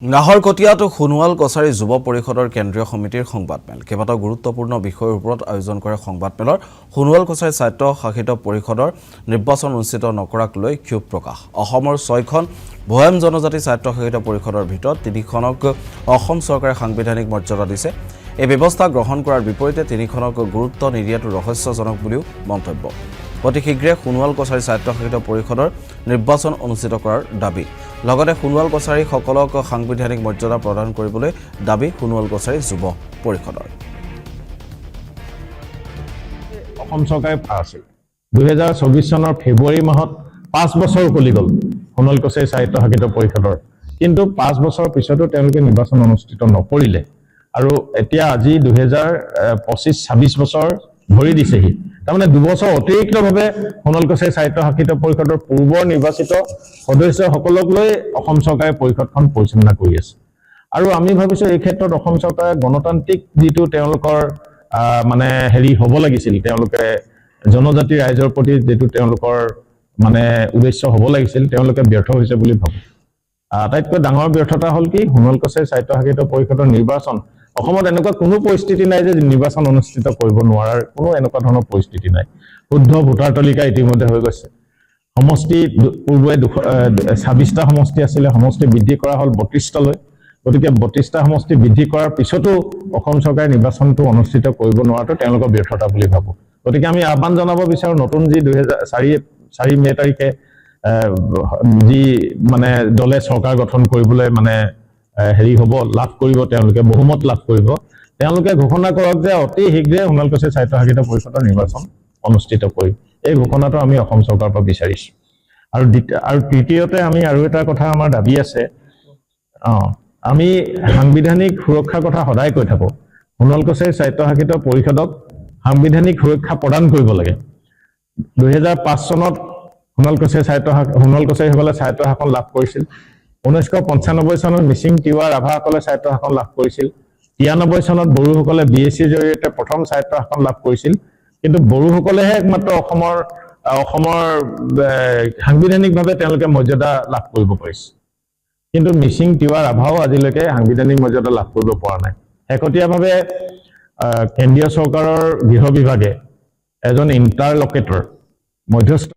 নাহৰকটীয়াত সোণোৱাল কছাৰী যুৱ পৰিষদৰ কেন্দ্ৰীয় সমিতিৰ সংবাদমেল কেইবাটাও গুৰুত্বপূৰ্ণ বিষয়ৰ ওপৰত আয়োজন কৰে সংবাদমেলৰ সোণোৱাল কছাৰী স্বায়ত্ত শাসিত পৰিষদৰ নিৰ্বাচন অনুষ্ঠিত নকৰাক লৈ ক্ষোভ প্ৰকাশ অসমৰ 6খন ভৈয়াম জনজাতি স্বায়ত্ত শাসিত পৰিষদৰ ভিতৰত 3খনক অসম চৰকাৰে সাংবিধানিক মৰ্যাদা দিছে এই ব্যৱস্থা গ্ৰহণ কৰাৰ বিপৰীতে 3খনক গুৰুত্ব নিদিয়াটো ৰহস্যজনক বুলিও মন্তব্য অতি শীঘ্ৰে সোণোৱাল কছাৰী স্বায়ত্ত শাসিত পৰিষদৰ নিৰ্বাচন অনুষ্ঠিত কৰাৰ দাবী লগতে সোণোৱাল কছাৰী সকলক সাংবিধানিক মৰ্যাদা প্ৰদান কৰিবলৈ দাবী সোণোৱাল কছাৰী যুৱ পৰিষদৰ অসম চৰকাৰে আছিল 2024 চনৰ ফেব্ৰুৱাৰী মাহত 5 বছৰ উকলি গ'ল সোণোৱাল কছাৰী স্বায়ত্ত শাসিত পৰিষদৰ কিন্তু 5 বছৰৰ পিছতো তেওঁলোকে নিৰ্বাচন অনুষ্ঠিত নকৰিলে আৰু এতিয়া আজি 2025-26 বছৰ ভৰি দিছেহি তাৰমানে 2 বছৰ অতিৰিক্তভাৱে সোণোৱাল কছাৰী স্বায়ত্ত শাসিত পৰিষদৰ পূৰ্ব নিৰ্বাচিত সদস্যসকলক লৈ অসম চৰকাৰে পৰিষদখন পৰিচালনা কৰি আছে আৰু আমি ভাবিছো এই ক্ষেত্ৰত অসম চৰকাৰে গণতান্ত্ৰিক যিটো তেওঁলোকৰ মানে হেৰি হ'ব লাগিছিল তেওঁলোকে জনজাতি ৰাইজৰ প্ৰতি যেটো তেওঁলোকৰ মানে উদ্দেশ্য হ'ব লাগিছিল তেওঁলোকে ব্যৰ্থ হৈছে বুলি ভাবো আটাইতকৈ ডাঙৰ ব্যৰ্থতা হ'ল কি সোণোৱাল কছাৰী স্বায়ত্ত শাসিত পৰিষদৰ নিৰ্বাচন অসমত এনেকুৱা কোনো পৰিস্থিতি নাই যে নিৰ্বাচন অনুষ্ঠিত কৰিব নোৱাৰাৰ কোনো এনেকুৱা ধৰণৰ পৰিস্থিতি নাই শুদ্ধ ভোটাৰ তালিকা ইতিমধ্যে হৈ গৈছে সমষ্টি পূৰ্বে 26টা সমষ্টি আছিল সমষ্টি বৃদ্ধি কৰা হ'ল 32টা লৈ গতিকে 32টা সমষ্টি বৃদ্ধি কৰাৰ পিছতো অসম চৰকাৰে নিৰ্বাচনটো অনুষ্ঠিত কৰিব নোৱাৰাটো তেওঁলোকৰ ব্যৰ্থতা বুলি ভাবো গতিকে আমি আহ্বান জনাব বিচাৰো নতুন যি 2004 মে তাৰিখে যি মানে দলে চৰকাৰ গঠন কৰিবলৈ মানে হেৰি হ'ব লাভ কৰিব তেওঁলোকে বহুমত লাভ কৰিব তেওঁলোকে ঘোষণা কৰক যে অতি শীঘ্ৰে সোণোৱাল কছাৰী স্বায়ত্ত শাসিত পৰিষদৰ নিৰ্বাচন অনুষ্ঠিত কৰিম এই ঘোষণাটো আমি অসম চৰকাৰৰ পৰা বিচাৰিছো আৰু তৃতীয়তে আমি আৰু এটা কথা আমাৰ দাবী আছে আমি সাংবিধানিক সুৰক্ষাৰ কথা সদায় কৈ থাকো সোণোৱাল কছাৰী স্বায়ত্ত শাসিত পৰিষদক সাংবিধানিক সুৰক্ষা প্ৰদান কৰিব লাগে 2005 চনত সোণোৱাল কছাৰীসকলে স্বায়ত্ত শাসন লাভ কৰিছিল 1995 চনত মিচিং তিৱা ৰাভাসকলে স্বায়ত্ত শাসন লাভ কৰিছিল 93 চনত বড়োসকলে বিএসচিৰ জৰিয়তে প্ৰথম স্বায়ত্ত শাসন লাভ কৰিছিল কিন্তু বড়োসকলেহে একমাত্ৰ অসমৰ সাংবিধানিকভাৱে তেওঁলোকে মৰ্যাদা লাভ কৰিব পাৰিছে কিন্তু মিচিং তিৱা ৰাভাও আজিলৈকে সাংবিধানিক মৰ্যাদা লাভ কৰিব পৰা নাই শেহতীয়াভাৱে কেন্দ্ৰীয় চৰকাৰৰ গৃহ বিভাগে এজন ইণ্টাৰলকেটৰ মধ্যস্থ